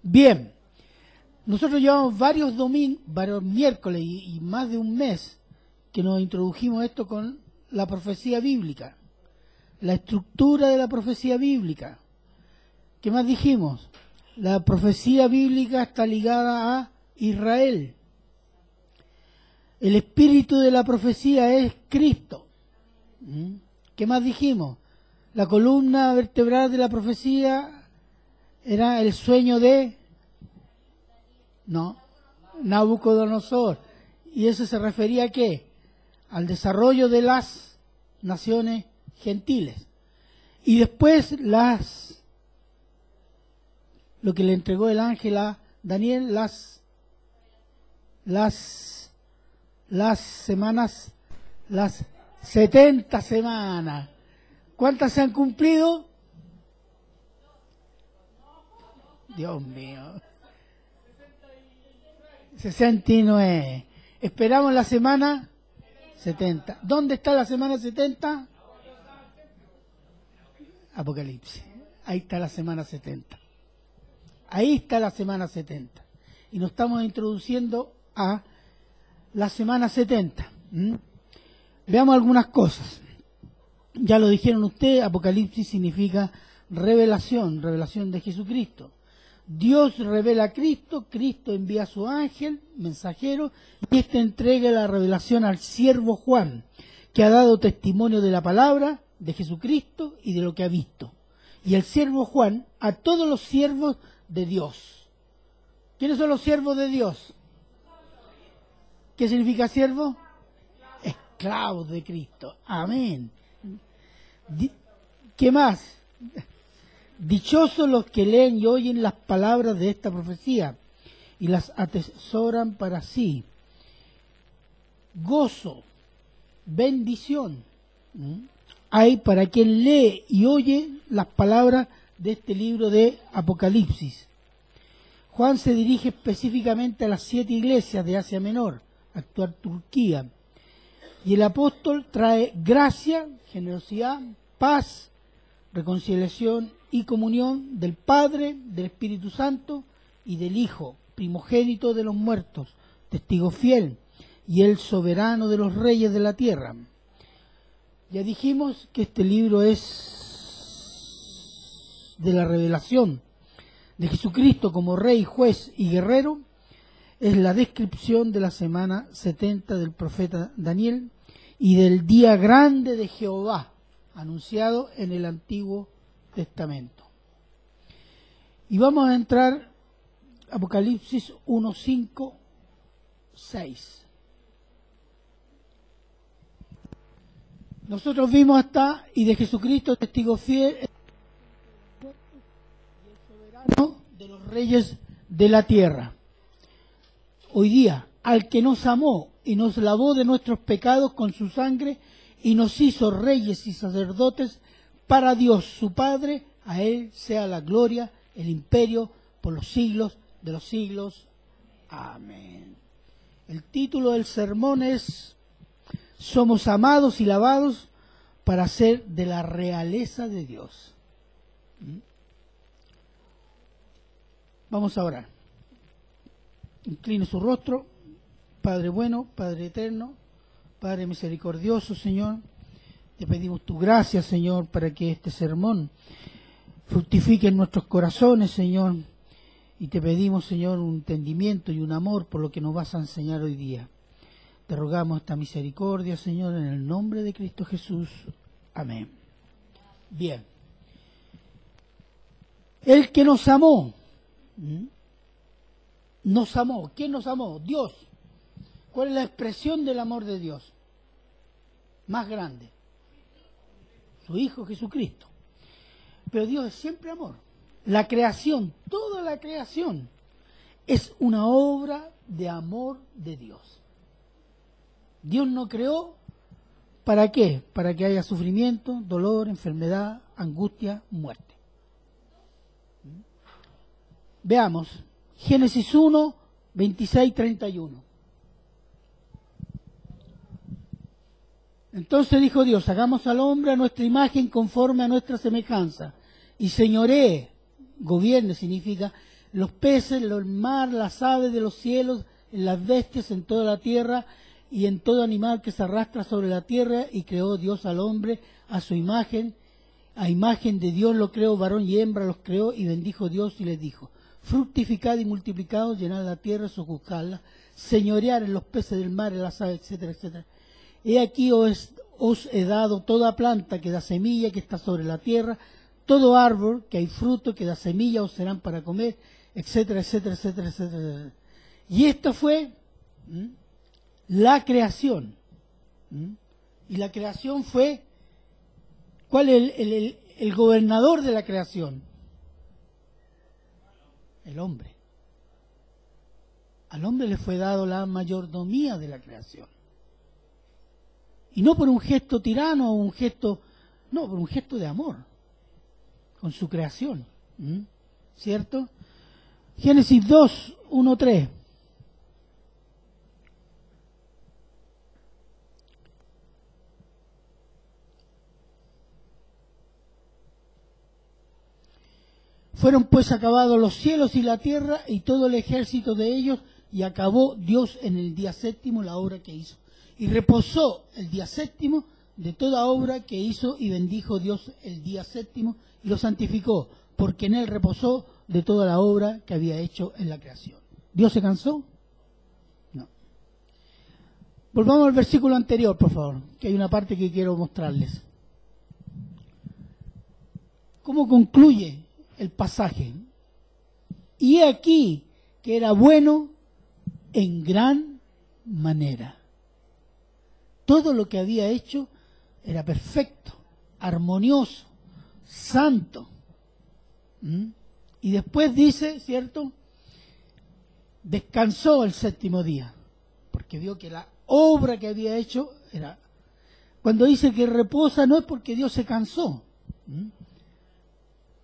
Bien, nosotros llevamos varios miércoles y más de un mes que nos introdujimos esto con la profecía bíblica, la estructura de la profecía bíblica. ¿Qué más dijimos? La profecía bíblica está ligada a Israel. El espíritu de la profecía es Cristo. ¿Qué más dijimos? La columna vertebral de la profecía era el sueño de Nabucodonosor. ¿Y eso se refería a qué? Al desarrollo de las naciones gentiles. Y después lo que le entregó el ángel a Daniel, las semanas, las 70 semanas. ¿Cuántas se han cumplido? Dios mío. 69. Esperamos la semana 70. ¿Dónde está la semana 70? Apocalipsis. Ahí está la semana 70. Ahí está la semana 70. Y nos estamos introduciendo a la semana 70. Veamos algunas cosas. Ya lo dijeron ustedes, Apocalipsis significa revelación de Jesucristo. Dios revela a Cristo, Cristo envía a su ángel, mensajero, y éste entrega la revelación al siervo Juan, que ha dado testimonio de la palabra, de Jesucristo y de lo que ha visto. Y el siervo Juan a todos los siervos de Dios. ¿Quiénes son los siervos de Dios? ¿Qué significa siervo? Esclavos de Cristo. Amén. ¿Qué más? Dichosos los que leen y oyen las palabras de esta profecía y las atesoran para sí. Gozo, bendición hay para quien lee y oye las palabras de este libro de Apocalipsis. Juan se dirige específicamente a las 7 iglesias de Asia Menor, actual Turquía, y el apóstol trae gracia, generosidad, paz, reconciliación y comunión del Padre, del Espíritu Santo y del Hijo, primogénito de los muertos, testigo fiel y el soberano de los reyes de la tierra. Ya dijimos que este libro es de la revelación de Jesucristo como Rey, Juez y Guerrero. Es la descripción de la semana 70 del profeta Daniel y del día grande de Jehová, anunciado en el Antiguo Testamento. Y vamos a entrar Apocalipsis 1, 5, 6. Nosotros vimos hasta, y de Jesucristo testigo fiel, y el soberano de los reyes de la tierra. Hoy día, al que nos amó y nos lavó de nuestros pecados con su sangre y nos hizo reyes y sacerdotes para Dios su Padre, a Él sea la gloria, el imperio, por los siglos de los siglos. Amén. El título del sermón es: somos amados y lavados para ser de la realeza de Dios. Vamos a orar. Incline su rostro. Padre bueno, Padre eterno, Padre misericordioso, Señor, te pedimos tu gracia, Señor, para que este sermón fructifique en nuestros corazones, Señor, y te pedimos, Señor, un entendimiento y un amor por lo que nos vas a enseñar hoy día. Te rogamos esta misericordia, Señor, en el nombre de Cristo Jesús. Amén. Bien. El que nos amó. Nos amó. ¿Quién nos amó? Dios. ¿Cuál es la expresión del amor de Dios más grande? Su Hijo Jesucristo. Pero Dios es siempre amor. La creación, toda la creación, es una obra de amor de Dios. Dios no creó, ¿para qué? Para que haya sufrimiento, dolor, enfermedad, angustia, muerte. Veamos, Génesis 1, 26, 31. Entonces dijo Dios: hagamos al hombre a nuestra imagen conforme a nuestra semejanza, y señoree, gobierne significa, los peces, el mar, las aves de los cielos, en las bestias, en toda la tierra y en todo animal que se arrastra sobre la tierra, y creó Dios al hombre a su imagen. A imagen de Dios lo creó, varón y hembra los creó, y bendijo Dios y les dijo: fructificad y multiplicaos, llenad la tierra, sojuzgadla, señorear en los peces del mar, en las aves, etcétera, etcétera. He aquí os he dado toda planta que da semilla, que está sobre la tierra, todo árbol que hay fruto, que da semilla, os serán para comer, etcétera, etcétera, etcétera, etcétera. Y esto fue la creación. Y la creación fue, ¿cuál es el gobernador de la creación? El hombre. Al hombre le fue dado la mayordomía de la creación. Y no por un gesto tirano o un gesto, no, por un gesto de amor con su creación. ¿Cierto? Génesis 2, 1, 3. Fueron pues acabados los cielos y la tierra y todo el ejército de ellos, y acabó Dios en el día séptimo la obra que hizo. Y reposó el día séptimo de toda obra que hizo, y bendijo Dios el día séptimo y lo santificó, porque en él reposó de toda la obra que había hecho en la creación. ¿Dios se cansó? No. Volvamos al versículo anterior, por favor, que hay una parte que quiero mostrarles. ¿Cómo concluye el pasaje? Y he aquí que era bueno en gran manera. Todo lo que había hecho era perfecto, armonioso, santo. Y después dice, ¿cierto? Descansó el séptimo día, porque vio que la obra que había hecho era... Cuando dice que reposa, no es porque Dios se cansó.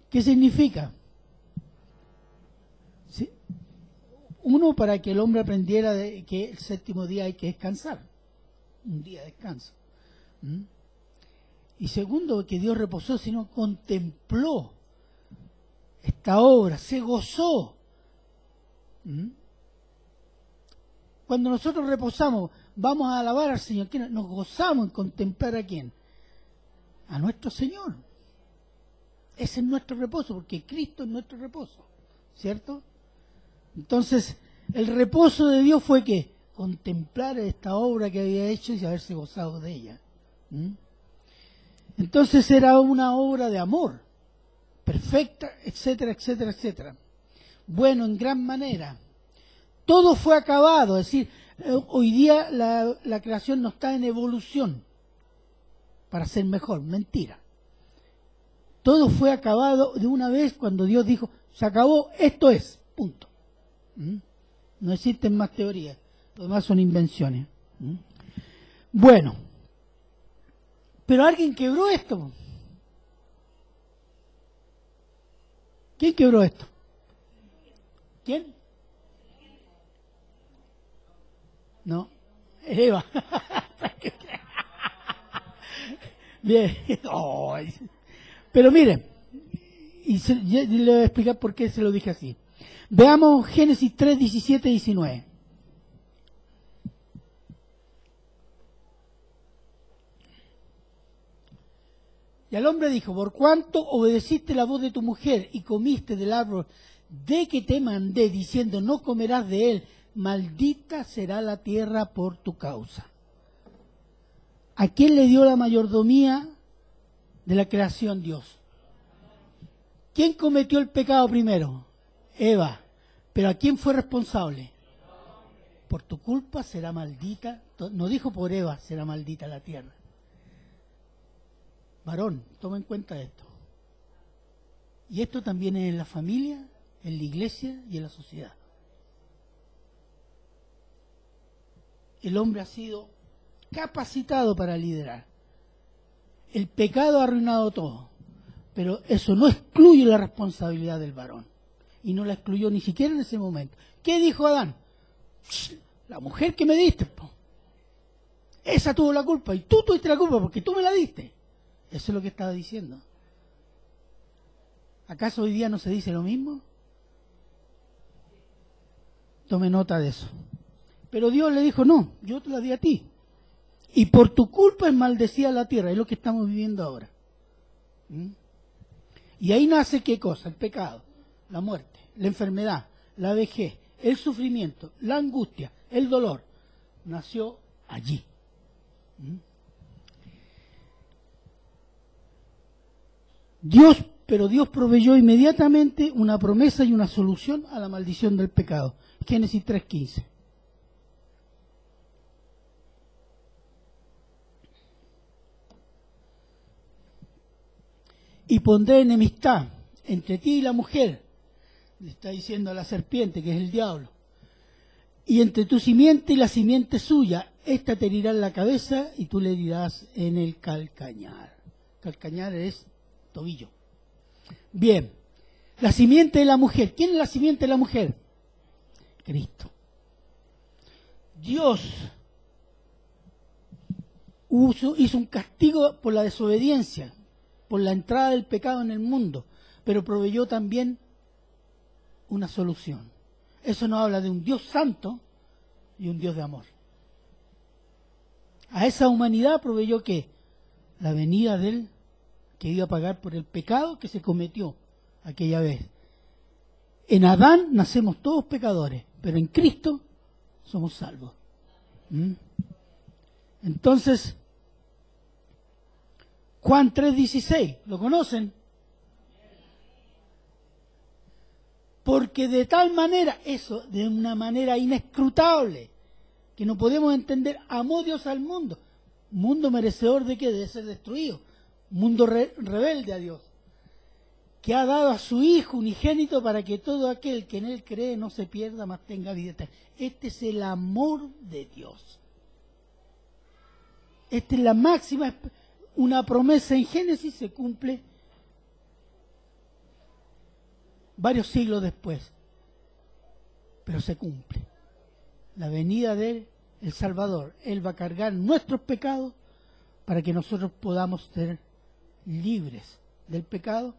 ¿Qué significa? ¿Sí? Uno, para que el hombre aprendiera de que el séptimo día hay que descansar, un día de descanso. Y segundo, que Dios reposó, sino contempló esta obra, se gozó. Cuando nosotros reposamos, vamos a alabar al Señor. Nos gozamos en contemplar a quién, a nuestro Señor. Ese es nuestro reposo, porque Cristo es nuestro reposo, ¿cierto? Entonces, el reposo de Dios fue que contemplar esta obra que había hecho y haberse gozado de ella. Entonces era una obra de amor, perfecta, etcétera, etcétera, etcétera. Bueno, en gran manera. Todo fue acabado, es decir, hoy día la creación no está en evolución para ser mejor, mentira. Todo fue acabado de una vez cuando Dios dijo, se acabó, esto es, punto. No existen más teorías, lo demás son invenciones. Bueno, pero alguien quebró esto. ¿Quién quebró esto? ¿Quién? No, Eva. Bien. Oh. Pero mire, y le voy a explicar por qué se lo dije así. Veamos Génesis 3, 17 y 19. Y al hombre dijo, por cuanto obedeciste la voz de tu mujer y comiste del árbol de que te mandé, diciendo, no comerás de él, maldita será la tierra por tu causa. ¿A quién le dio la mayordomía de la creación Dios? ¿Quién cometió el pecado primero? Eva. ¿Pero a quién fue responsable? Por tu culpa será maldita, no dijo por Eva será maldita la tierra. Varón, toma en cuenta esto. Y esto también es en la familia, en la iglesia y en la sociedad. El hombre ha sido capacitado para liderar. El pecado ha arruinado todo, pero eso no excluye la responsabilidad del varón. Y no la excluyó ni siquiera en ese momento. ¿Qué dijo Adán? La mujer que me diste, esa tuvo la culpa, y tú tuviste la culpa porque tú me la diste. Eso es lo que estaba diciendo. ¿Acaso hoy día no se dice lo mismo? Tome nota de eso. Pero Dios le dijo, no, yo te la di a ti. Y por tu culpa es maldecida la tierra, es lo que estamos viviendo ahora. ¿Mm? Y ahí nace ¿qué cosa? El pecado, la muerte, la enfermedad, la vejez, el sufrimiento, la angustia, el dolor. Nació allí. ¿Mm? Pero Dios proveyó inmediatamente una promesa y una solución a la maldición del pecado. Génesis 3:15. Y pondré enemistad entre ti y la mujer, le está diciendo a la serpiente, que es el diablo, y entre tu simiente y la simiente suya, ésta te herirá en la cabeza y tú le herirás en el calcañar. Calcañar es tobillo. Bien, la simiente de la mujer. ¿Quién es la simiente de la mujer? Cristo. Dios hizo un castigo por la desobediencia, por la entrada del pecado en el mundo, pero proveyó también una solución. Eso nos habla de un Dios santo y un Dios de amor. A esa humanidad proveyó ¿qué? La venida de Él, que iba a pagar por el pecado que se cometió aquella vez. En Adán nacemos todos pecadores, pero en Cristo somos salvos. ¿Mm? Entonces, Juan 3:16, ¿lo conocen? Porque de tal manera, eso, de una manera inescrutable, que no podemos entender, amó Dios al mundo. Mundo merecedor de que debe ser destruido. Mundo rebelde a Dios. Que ha dado a su Hijo unigénito para que todo aquel que en Él cree no se pierda, mas tenga vida eterna. Este es el amor de Dios. Esta es la máxima. Una promesa en Génesis se cumple varios siglos después, pero se cumple. La venida de el Salvador, Él va a cargar nuestros pecados para que nosotros podamos ser libres del pecado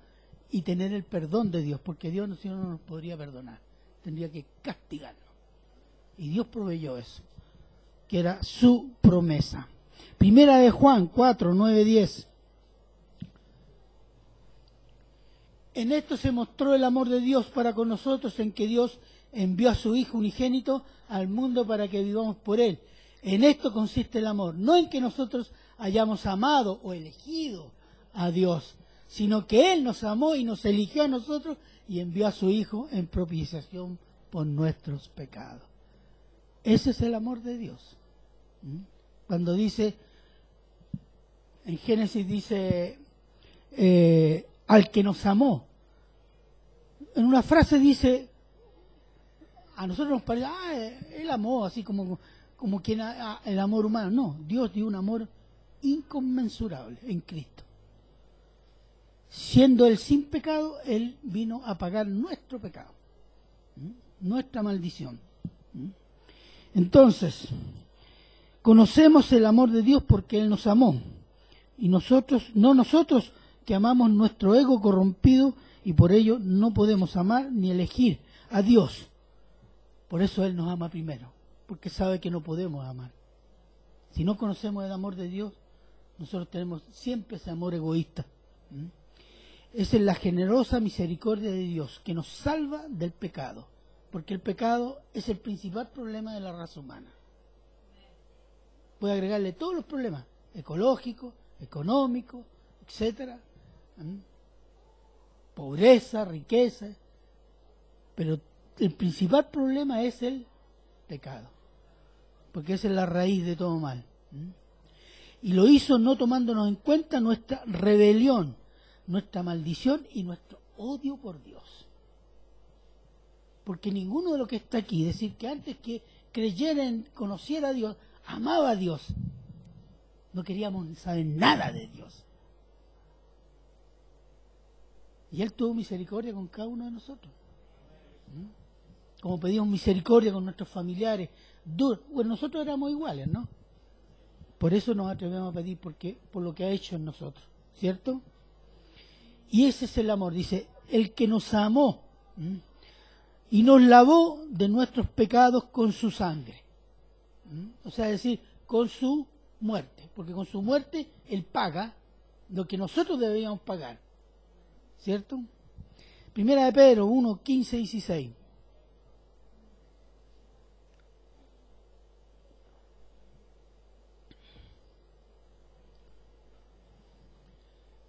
y tener el perdón de Dios, porque Dios si no nos podría perdonar, tendría que castigarnos. Y Dios proveyó eso, que era su promesa. Primera de Juan 4, 9, 10. En esto se mostró el amor de Dios para con nosotros, en que Dios envió a su Hijo unigénito al mundo para que vivamos por Él. En esto consiste el amor, no en que nosotros hayamos amado o elegido a Dios, sino que Él nos amó y nos eligió a nosotros y envió a su Hijo en propiciación por nuestros pecados. Ese es el amor de Dios. Cuando dice, en Génesis dice, al que nos amó, en una frase dice, a nosotros nos parece, Él amó, así como quien el amor humano. No, Dios dio un amor inconmensurable en Cristo. Siendo Él sin pecado, Él vino a pagar nuestro pecado, nuestra maldición. Entonces, conocemos el amor de Dios porque Él nos amó. Y nosotros, no nosotros que amamos nuestro ego corrompido y por ello no podemos amar ni elegir a Dios. Por eso Él nos ama primero, porque sabe que no podemos amar. Si no conocemos el amor de Dios, nosotros tenemos siempre ese amor egoísta. Esa es la generosa misericordia de Dios que nos salva del pecado, porque el pecado es el principal problema de la raza humana. Puede agregarle todos los problemas, ecológicos, económicos, etcétera, pobreza, riqueza, pero el principal problema es el pecado, porque esa es la raíz de todo mal. Y lo hizo no tomándonos en cuenta nuestra rebelión, nuestra maldición y nuestro odio por Dios. Porque ninguno de los que está aquí, decir que antes que creyera, conociera a Dios, amaba a Dios, no queríamos saber nada de Dios. Y Él tuvo misericordia con cada uno de nosotros. Como pedimos misericordia con nuestros familiares. Bueno, nosotros éramos iguales, ¿no? Por eso nos atrevemos a pedir, porque por lo que ha hecho en nosotros, ¿cierto? Y ese es el amor, dice, el que nos amó. y nos lavó de nuestros pecados con su sangre. O sea, es decir, con su muerte, porque con su muerte Él paga lo que nosotros deberíamos pagar, ¿cierto? Primera de Pedro 1, 15, 16.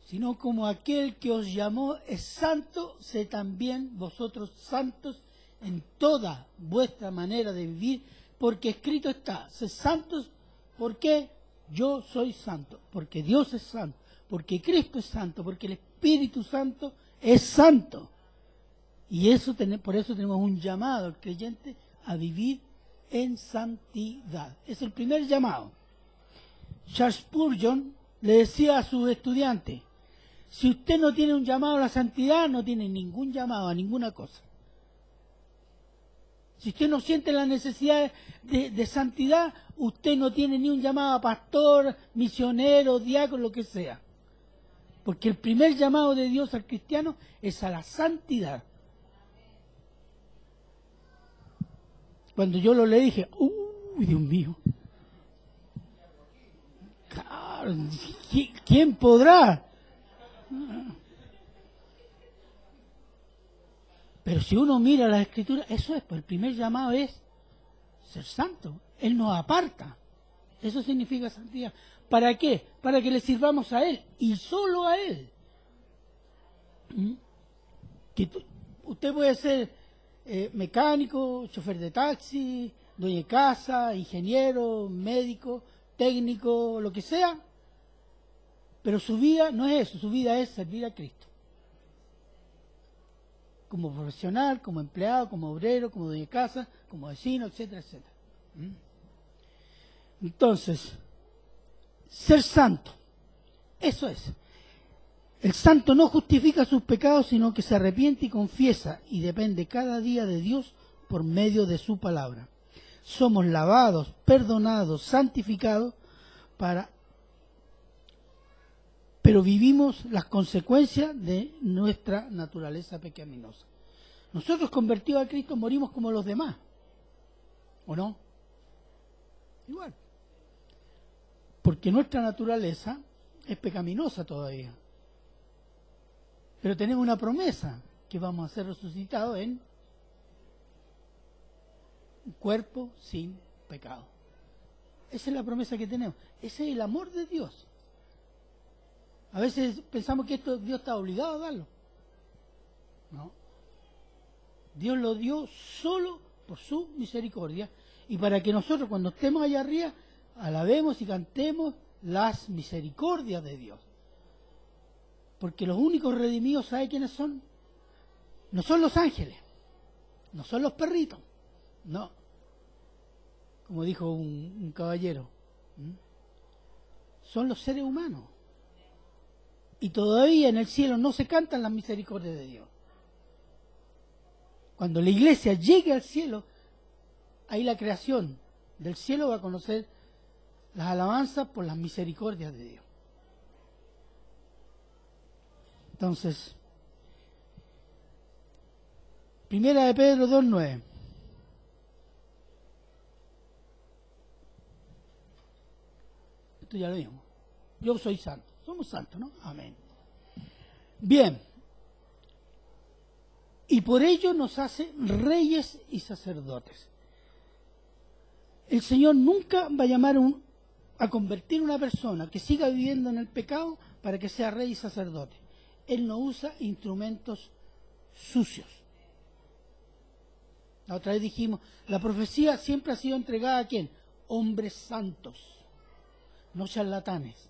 Sino como aquel que os llamó es santo, sé también vosotros santos en toda vuestra manera de vivir, porque escrito está, sed santos, porque yo soy santo, porque Dios es santo, porque Cristo es santo, porque el Espíritu Santo es santo. Y eso por eso tenemos un llamado al creyente a vivir en santidad. Es el primer llamado. Charles Spurgeon le decía a sus estudiantes, si usted no tiene un llamado a la santidad, no tiene ningún llamado a ninguna cosa. Si usted no siente la necesidad de santidad, usted no tiene ni un llamado a pastor, misionero, diácono, lo que sea. Porque el primer llamado de Dios al cristiano es a la santidad. Cuando yo lo leí dije, ¡uy, Dios mío! Claro, ¿quién podrá? Pero si uno mira las Escrituras, eso es, pues el primer llamado es ser santo. Él nos aparta. Eso significa santidad. ¿Para qué? Para que le sirvamos a Él y solo a Él. Usted puede ser mecánico, chofer de taxi, dueño de casa, ingeniero, médico, técnico, lo que sea, pero su vida no es eso, su vida es servir a Cristo. Como profesional, como empleado, como obrero, como dueño de casa, como vecino, etcétera, etcétera. Entonces, ser santo, eso es. El santo no justifica sus pecados, sino que se arrepiente y confiesa y depende cada día de Dios por medio de su palabra. Somos lavados, perdonados, santificados, pero vivimos las consecuencias de nuestra naturaleza pecaminosa. Nosotros convertidos a Cristo morimos como los demás, ¿o no? Igual. Porque nuestra naturaleza es pecaminosa todavía. Pero tenemos una promesa, que vamos a ser resucitados en un cuerpo sin pecado. Esa es la promesa que tenemos. Ese es el amor de Dios. A veces pensamos que esto Dios está obligado a darlo. No. Dios lo dio solo por su misericordia y para que nosotros cuando estemos allá arriba alabemos y cantemos las misericordias de Dios. Porque los únicos redimidos, ¿sabe quiénes son? No son los ángeles, no son los perritos, no. Como dijo un caballero, son los seres humanos. Y todavía en el cielo no se cantan las misericordias de Dios. Cuando la iglesia llegue al cielo, ahí la creación del cielo va a conocer las alabanzas por las misericordias de Dios. Entonces, Primera de Pedro 2:9. Esto ya lo vimos. Yo soy santo. Somos santos, ¿no? Amén. Bien. Y por ello nos hace reyes y sacerdotes. El Señor nunca va a llamar a convertir a una persona que siga viviendo en el pecado para que sea rey y sacerdote. Él no usa instrumentos sucios. La otra vez dijimos, la profecía siempre ha sido entregada ¿a quién? Hombres santos, no charlatanes.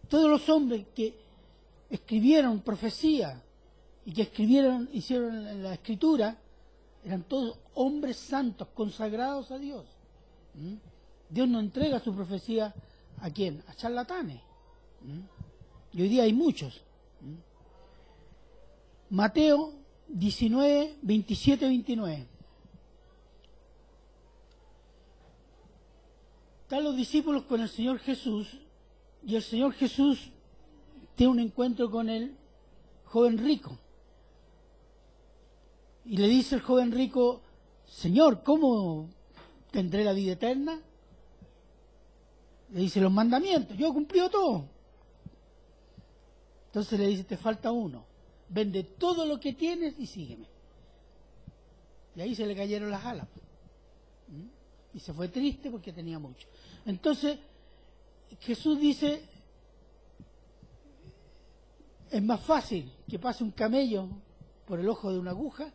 Todos los hombres que escribieron profecía y que hicieron la escritura, eran todos hombres santos, consagrados a Dios. Dios no entrega su profecía ¿a quién? A charlatanes. Y hoy día hay muchos. Mateo 19, 27, 29. Están los discípulos con el Señor Jesús y el Señor Jesús tiene un encuentro con el joven rico. Y le dice el joven rico, Señor, ¿cómo tendré la vida eterna? Le dice, los mandamientos, yo he cumplido todo. Entonces le dice, te falta uno, vende todo lo que tienes y sígueme. Y ahí se le cayeron las alas. Y se fue triste porque tenía mucho. Entonces, Jesús dice, es más fácil que pase un camello por el ojo de una aguja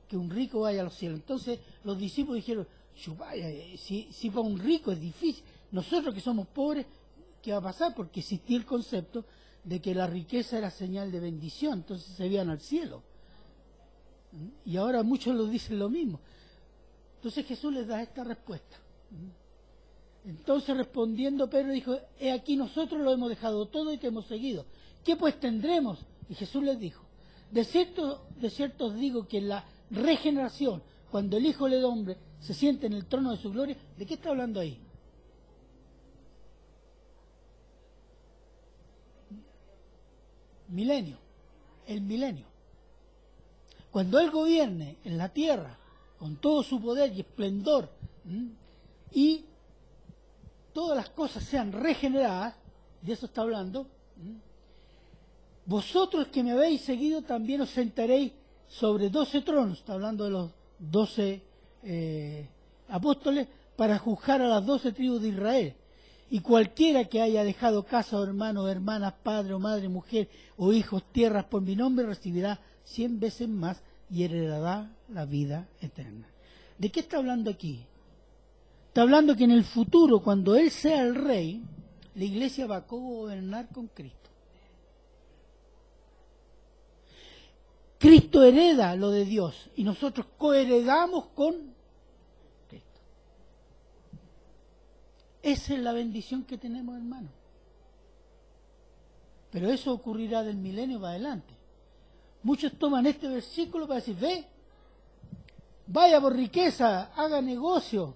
que un rico vaya a los cielos. Entonces los discípulos dijeron, si para un rico es difícil, nosotros que somos pobres, ¿qué va a pasar? Porque existía el concepto de que la riqueza era señal de bendición, entonces se iban al cielo. Y ahora muchos lo dicen lo mismo. Entonces Jesús les da esta respuesta. Entonces respondiendo Pedro dijo, he aquí nosotros lo hemos dejado todo y te hemos seguido. ¿Qué pues tendremos? Y Jesús les dijo, de cierto os digo que en la regeneración, cuando el Hijo del Hombre se siente en el trono de su gloria, ¿de qué está hablando ahí? Milenio, el milenio. Cuando Él gobierne en la tierra con todo su poder y esplendor y todas las cosas sean regeneradas, de eso está hablando, vosotros que me habéis seguido también os sentaréis sobre 12 tronos, está hablando de los 12 apóstoles, para juzgar a las 12 tribus de Israel. Y cualquiera que haya dejado casa o hermanos, hermanas, padre o madre, mujer o hijos, tierras por mi nombre, recibirá 100 veces más y heredará la vida eterna. ¿De qué está hablando aquí? Está hablando que en el futuro, cuando Él sea el rey, la iglesia va a gobernar con Cristo. Cristo hereda lo de Dios y nosotros coheredamos con Cristo. Esa es la bendición que tenemos, hermano. Pero eso ocurrirá del milenio para adelante. Muchos toman este versículo para decir, ve, vaya por riqueza, haga negocio,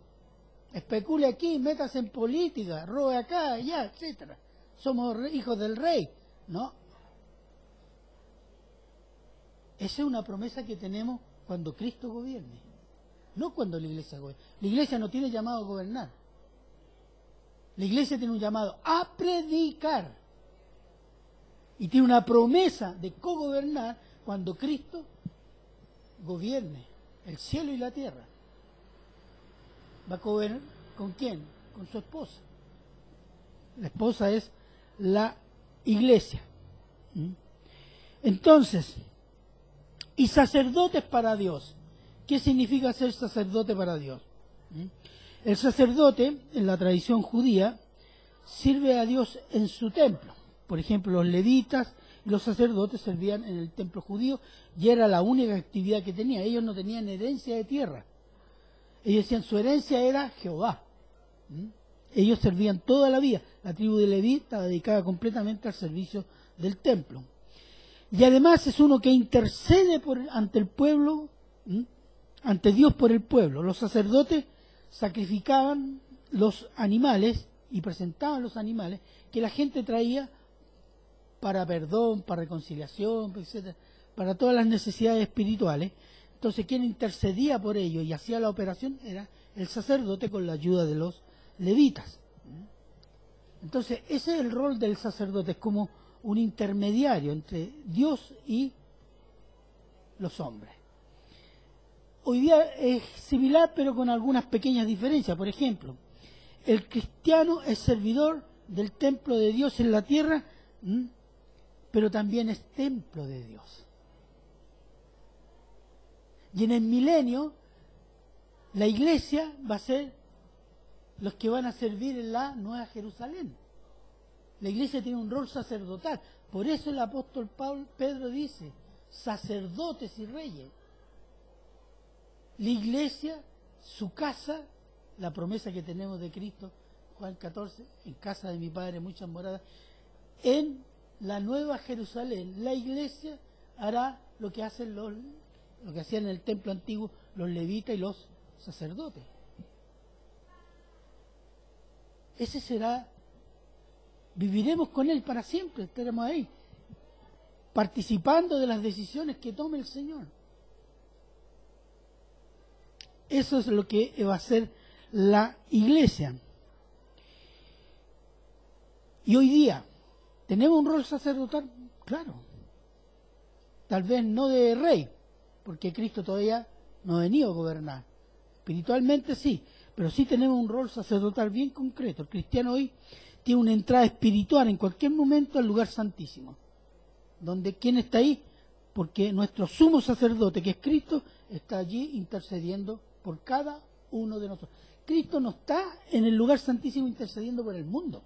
especule aquí, métase en política, robe acá, allá, etcétera. Somos hijos del rey. No. Esa es una promesa que tenemos cuando Cristo gobierne, no cuando la iglesia gobierne. La iglesia no tiene llamado a gobernar. La iglesia tiene un llamado a predicar. Y tiene una promesa de cogobernar cuando Cristo gobierne el cielo y la tierra. ¿Va a gobernar con quién? Con su esposa. La esposa es la iglesia. Entonces, y sacerdotes para Dios. ¿Qué significa ser sacerdote para Dios? El sacerdote, en la tradición judía, sirve a Dios en su templo. Por ejemplo, los levitas y los sacerdotes servían en el templo judío y era la única actividad que tenían. Ellos no tenían herencia de tierra. Ellos decían, su herencia era Jehová. Ellos servían toda la vida. La tribu de Leví estaba dedicada completamente al servicio del templo. Y además es uno que intercede ante el pueblo, ante Dios por el pueblo. Los sacerdotes sacrificaban los animales y presentaban los animales que la gente traía para perdón, para reconciliación, etcétera, para todas las necesidades espirituales. Entonces, quien intercedía por ello y hacía la operación era el sacerdote con la ayuda de los levitas. Entonces, ese es el rol del sacerdote, es como un intermediario entre Dios y los hombres. Hoy día es similar, pero con algunas pequeñas diferencias. Por ejemplo, el cristiano es servidor del templo de Dios en la tierra, pero también es templo de Dios. Y en el milenio, la iglesia va a ser los que van a servir en la Nueva Jerusalén. La iglesia tiene un rol sacerdotal. Por eso el apóstol Pedro dice, sacerdotes y reyes. La iglesia, su casa, la promesa que tenemos de Cristo, Juan 14, en casa de mi Padre muchas moradas, en la Nueva Jerusalén, la iglesia hará lo que hacían en el templo antiguo los levitas y los sacerdotes. Ese será, viviremos con Él para siempre, estaremos ahí, participando de las decisiones que tome el Señor. Eso es lo que va a hacer la iglesia. Y hoy día, ¿tenemos un rol sacerdotal? Claro. Tal vez no de rey, porque Cristo todavía no ha venido a gobernar. Espiritualmente sí, pero sí tenemos un rol sacerdotal bien concreto. El cristiano hoy tiene una entrada espiritual en cualquier momento al lugar santísimo. Donde, ¿quién está ahí? Porque nuestro sumo sacerdote, que es Cristo, está allí intercediendo por cada uno de nosotros. Cristo no está en el lugar santísimo intercediendo por el mundo.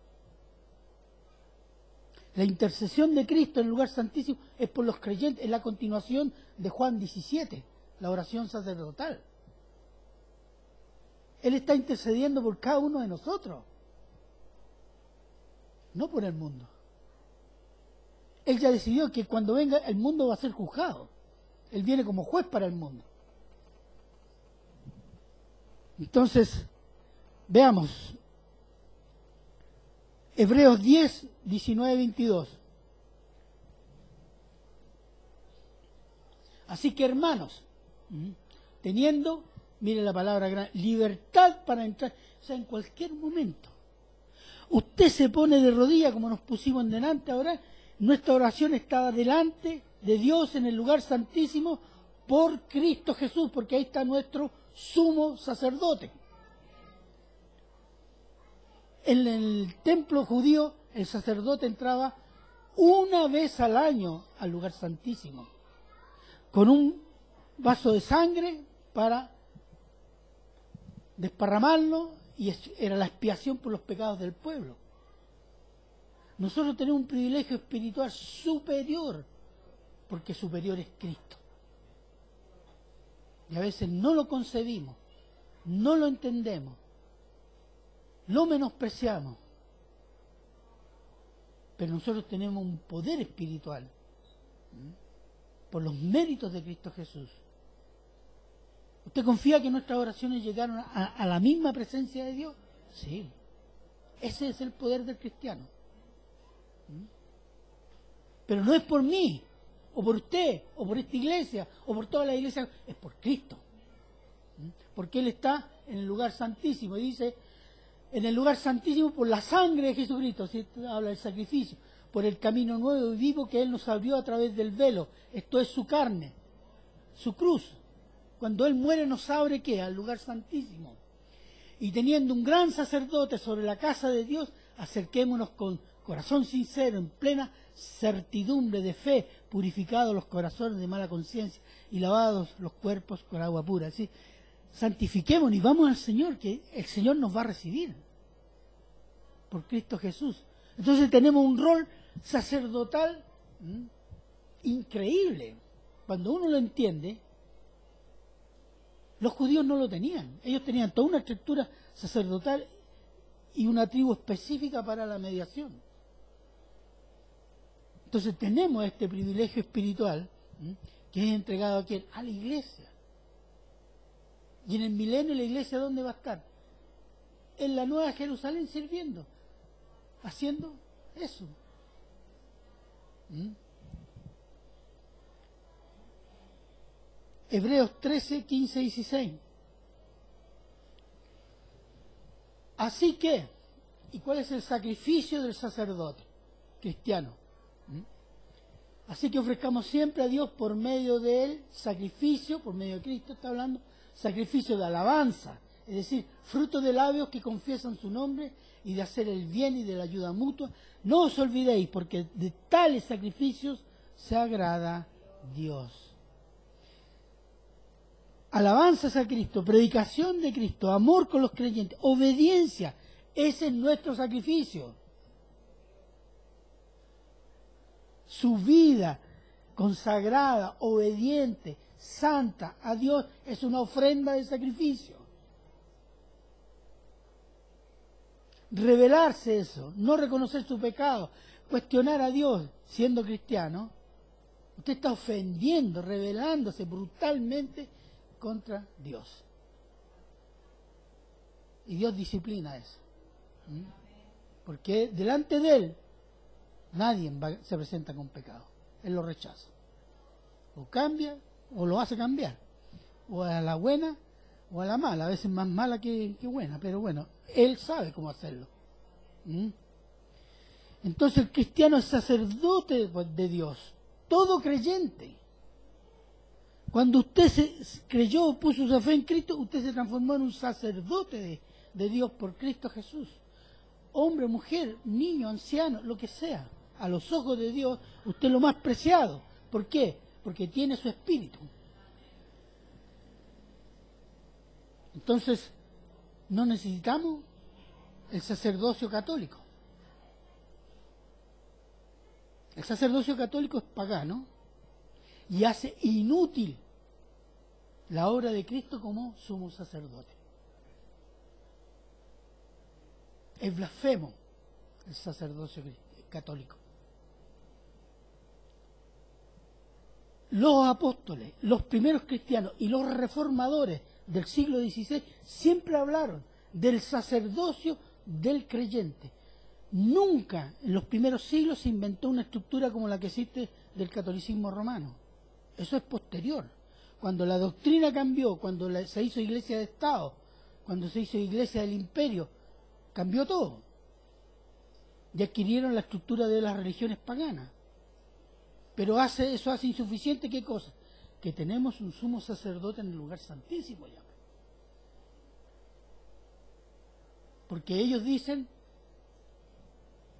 La intercesión de Cristo en el lugar santísimo es por los creyentes, es la continuación de Juan 17, la oración sacerdotal. Él está intercediendo por cada uno de nosotros, no por el mundo. Él ya decidió que cuando venga el mundo va a ser juzgado. Él viene como juez para el mundo. Entonces, veamos. Hebreos 10, 19, 22. Así que, hermanos, teniendo, mire la palabra gran, libertad para entrar, o sea, en cualquier momento, usted se pone de rodillas, como nos pusimos en delante ahora, nuestra oración está delante de Dios en el lugar santísimo por Cristo Jesús, porque ahí está nuestro sumo sacerdote. En el templo judío, el sacerdote entraba una vez al año al lugar santísimo, con un vaso de sangre para desparramarlo, y era la expiación por los pecados del pueblo. Nosotros tenemos un privilegio espiritual superior, porque superior es Cristo. Y a veces no lo concebimos, no lo entendemos, lo menospreciamos. Pero nosotros tenemos un poder espiritual por los méritos de Cristo Jesús. ¿Usted confía que nuestras oraciones llegaron a la misma presencia de Dios? Sí. Ese es el poder del cristiano. Pero no es por mí, o por usted, o por esta iglesia, o por toda la iglesia, es por Cristo. Porque Él está en el lugar santísimo, y dice, en el lugar santísimo por la sangre de Jesucristo, ¿sí? Habla del sacrificio, por el camino nuevo y vivo que Él nos abrió a través del velo, esto es su carne, su cruz. Cuando Él muere nos abre, ¿qué? Al lugar santísimo. Y teniendo un gran sacerdote sobre la casa de Dios, acerquémonos con corazón sincero, en plena certidumbre de fe, purificados los corazones de mala conciencia y lavados los cuerpos con agua pura. ¿Sí? Santifiquémonos y vamos al Señor, que el Señor nos va a recibir por Cristo Jesús. Entonces tenemos un rol sacerdotal increíble. Cuando uno lo entiende, los judíos no lo tenían. Ellos tenían toda una estructura sacerdotal y una tribu específica para la mediación. Entonces tenemos este privilegio espiritual que es entregado a ¿quién? A la iglesia. Y en el milenio la iglesia, ¿dónde va a estar? En la Nueva Jerusalén sirviendo, haciendo eso. Hebreos 13, 15 y 16. Así que, ¿y cuál es el sacrificio del sacerdote cristiano? Así que ofrezcamos siempre a Dios por medio de él sacrificio, por medio de Cristo está hablando, sacrificio de alabanza, es decir, fruto de labios que confiesan su nombre y de hacer el bien y de la ayuda mutua. No os olvidéis, porque de tales sacrificios se agrada Dios. Alabanzas a Cristo, predicación de Cristo, amor con los creyentes, obediencia, ese es nuestro sacrificio. Su vida consagrada, obediente, santa a Dios es una ofrenda de sacrificio. Revelarse eso, no reconocer su pecado, cuestionar a Dios siendo cristiano, usted está ofendiendo, rebelándose brutalmente contra Dios. Y Dios disciplina eso. Porque delante de Él nadie se presenta con pecado. Él lo rechaza. O cambia, o lo hace cambiar. O a la buena, o a la mala, a veces más mala que buena, pero bueno, Él sabe cómo hacerlo. ¿Mm? Entonces el cristiano es sacerdote de Dios, todo creyente. Cuando usted se creyó, puso su fe en Cristo, usted se transformó en un sacerdote de Dios por Cristo Jesús. Hombre, mujer, niño, anciano, lo que sea. A los ojos de Dios, usted es lo más preciado. ¿Por qué? Porque tiene su espíritu. Entonces, no necesitamos el sacerdocio católico. El sacerdocio católico es pagano y hace inútil la obra de Cristo como sumo sacerdote. Es blasfemo el sacerdocio católico. Los apóstoles, los primeros cristianos y los reformadores del siglo XVI siempre hablaron del sacerdocio del creyente. Nunca en los primeros siglos se inventó una estructura como la que existe del catolicismo romano. Eso es posterior. Cuando la doctrina cambió, cuando se hizo iglesia de Estado, cuando se hizo iglesia del imperio, cambió todo. Y adquirieron la estructura de las religiones paganas. Pero eso hace insuficiente, ¿qué cosa? Que tenemos un sumo sacerdote en el lugar santísimo ya. Porque ellos dicen,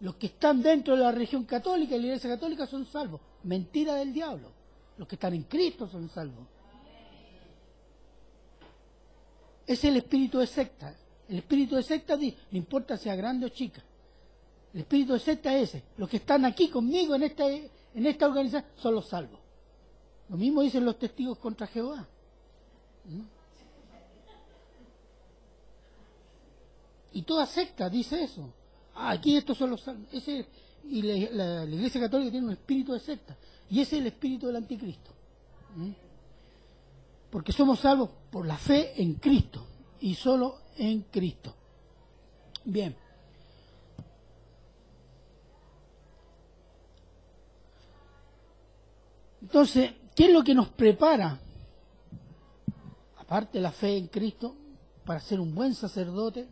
los que están dentro de la religión católica y la iglesia católica son salvos. Mentira del diablo. Los que están en Cristo son salvos. Es el espíritu de secta. El espíritu de secta dice, no importa sea grande o chica. El espíritu de secta es ese. Los que están aquí conmigo en esta organización son los salvos. Lo mismo dicen los testigos contra Jehová. ¿No? Y toda secta dice eso. Aquí estos son los salvos. Y la Iglesia Católica tiene un espíritu de secta. Y ese es el espíritu del anticristo. Porque somos salvos por la fe en Cristo. Y solo en Cristo. Bien. Entonces, ¿qué es lo que nos prepara? Aparte de la fe en Cristo, para ser un buen sacerdote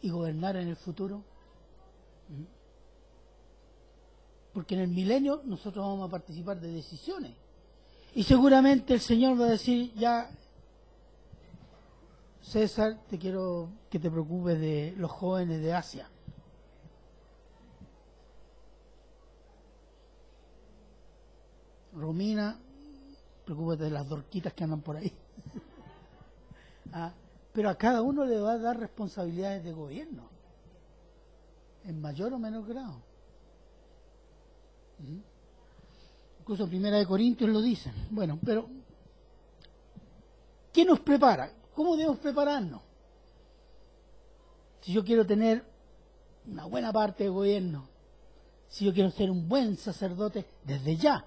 y gobernar en el futuro. Porque en el milenio nosotros vamos a participar de decisiones. Y seguramente el Señor va a decir, ya, César, te quiero que te preocupes de los jóvenes de Asia. Romina, preocúpate de las dorquitas que andan por ahí. Pero a cada uno le va a dar responsabilidades de gobierno, en mayor o menor grado. Incluso en 1 Corintios lo dicen. Bueno, pero ¿qué nos prepara? ¿Cómo debemos prepararnos? Si yo quiero tener una buena parte de gobierno, si yo quiero ser un buen sacerdote desde ya.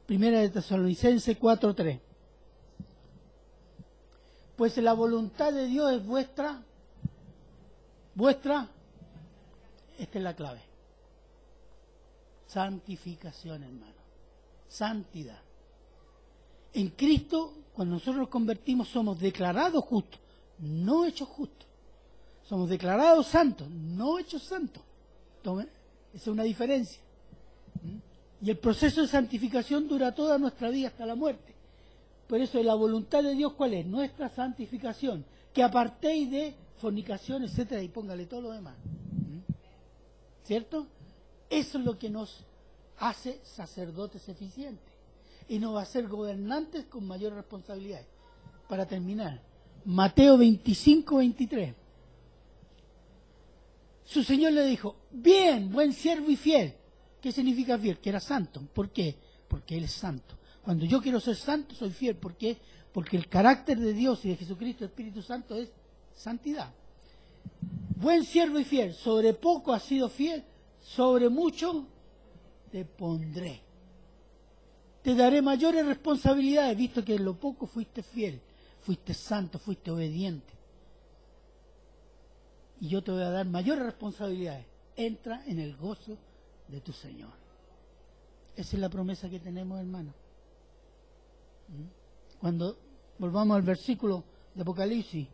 Primera de Tesalonicenses 4:3. Pues la voluntad de Dios es vuestra, esta es la clave. Santificación, hermano. Santidad. En Cristo, cuando nosotros nos convertimos, somos declarados justos, no hechos justos. Somos declarados santos, no hechos santos. Esa es una diferencia. Y el proceso de santificación dura toda nuestra vida hasta la muerte. Por eso la voluntad de Dios, ¿cuál es? Nuestra santificación. Que apartéis de fornicación, etcétera, y póngale todo lo demás. ¿Cierto? Eso es lo que nos hace sacerdotes eficientes. Y nos va a hacer gobernantes con mayor responsabilidad. Para terminar, Mateo 25:23. Su Señor le dijo, bien, buen siervo y fiel. ¿Qué significa fiel? Que era santo. ¿Por qué? Porque Él es santo. Cuando yo quiero ser santo, soy fiel. ¿Por qué? Porque el carácter de Dios y de Jesucristo, el Espíritu Santo, es santidad. Buen siervo y fiel. Sobre poco has sido fiel, sobre mucho te pondré. Te daré mayores responsabilidades, visto que en lo poco fuiste fiel, fuiste santo, fuiste obediente. Y yo te voy a dar mayores responsabilidades. Entra en el gozo de tu Señor. Esa es la promesa que tenemos, hermano. Cuando volvamos al versículo de Apocalipsis,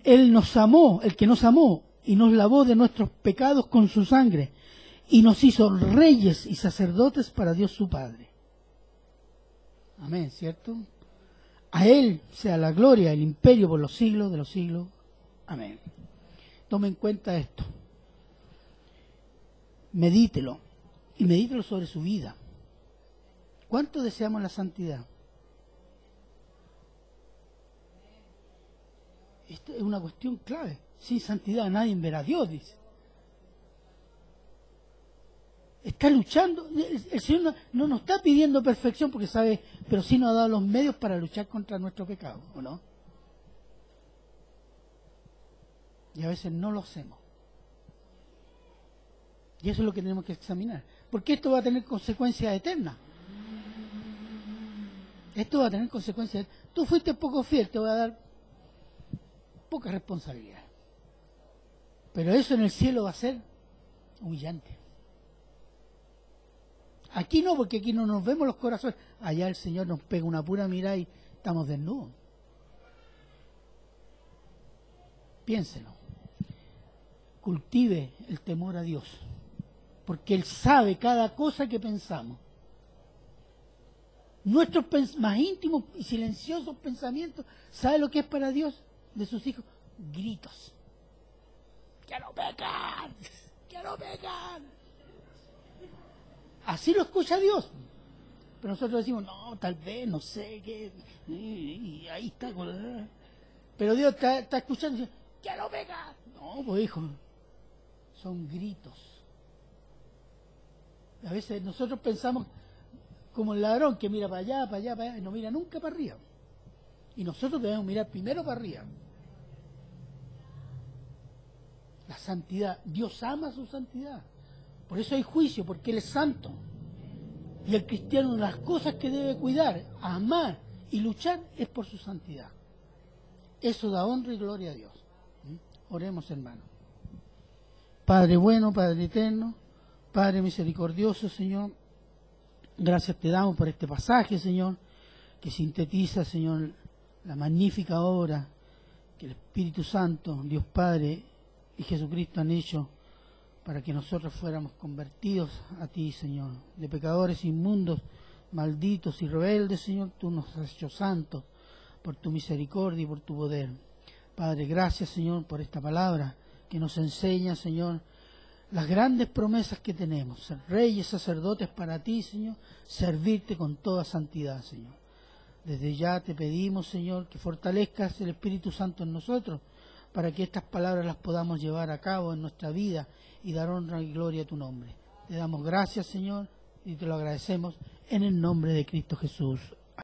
Él nos amó, el que nos amó, y nos lavó de nuestros pecados con su sangre, y nos hizo reyes y sacerdotes para Dios su Padre. Amén, ¿cierto? A Él sea la gloria, el imperio por los siglos de los siglos. Amén. Tome en cuenta esto. Medítelo. Y medítelo sobre su vida. ¿Cuánto deseamos la santidad? Esto es una cuestión clave. Sin santidad nadie verá a Dios, dice. Está luchando. El Señor no nos está pidiendo perfección porque sabe, pero sí nos ha dado los medios para luchar contra nuestro pecado, ¿o no? Y a veces no lo hacemos. Y eso es lo que tenemos que examinar. Porque esto va a tener consecuencias eternas. Esto va a tener consecuencias. Tú fuiste poco fiel, te voy a dar poca responsabilidad. Pero eso en el cielo va a ser humillante. Aquí no, porque aquí no nos vemos los corazones. Allá el Señor nos pega una pura mirada y estamos desnudos. Piénselo. Cultive el temor a Dios. Porque Él sabe cada cosa que pensamos. Nuestros más íntimos y silenciosos pensamientos, ¿sabe lo que es para Dios de sus hijos? Gritos. ¡Quiero pecar! ¡Quiero pecar! Así lo escucha Dios. Pero nosotros decimos, no, tal vez, no sé, qué. Y ahí está. Pero Dios está escuchando y dice, ¡quiero pecar! No, pues hijo, son gritos. A veces nosotros pensamos como el ladrón que mira para allá, para allá, para allá, y no mira nunca para arriba. Y nosotros debemos mirar primero para arriba. La santidad, Dios ama su santidad. Por eso hay juicio, porque Él es santo. Y el cristiano, las cosas que debe cuidar, amar y luchar es por su santidad. Eso da honra y gloria a Dios. Oremos, hermano. Padre bueno, Padre eterno, Padre misericordioso, Señor, gracias te damos por este pasaje, Señor, que sintetiza, Señor, la magnífica obra que el Espíritu Santo, Dios Padre y Jesucristo han hecho para que nosotros fuéramos convertidos a ti, Señor. De pecadores inmundos, malditos y rebeldes, Señor, tú nos has hecho santos por tu misericordia y por tu poder. Padre, gracias, Señor, por esta palabra que nos enseña, Señor, las grandes promesas que tenemos, ser reyes, sacerdotes para ti, Señor, servirte con toda santidad, Señor. Desde ya te pedimos, Señor, que fortalezcas el Espíritu Santo en nosotros, para que estas palabras las podamos llevar a cabo en nuestra vida y dar honra y gloria a tu nombre. Te damos gracias, Señor, y te lo agradecemos en el nombre de Cristo Jesús.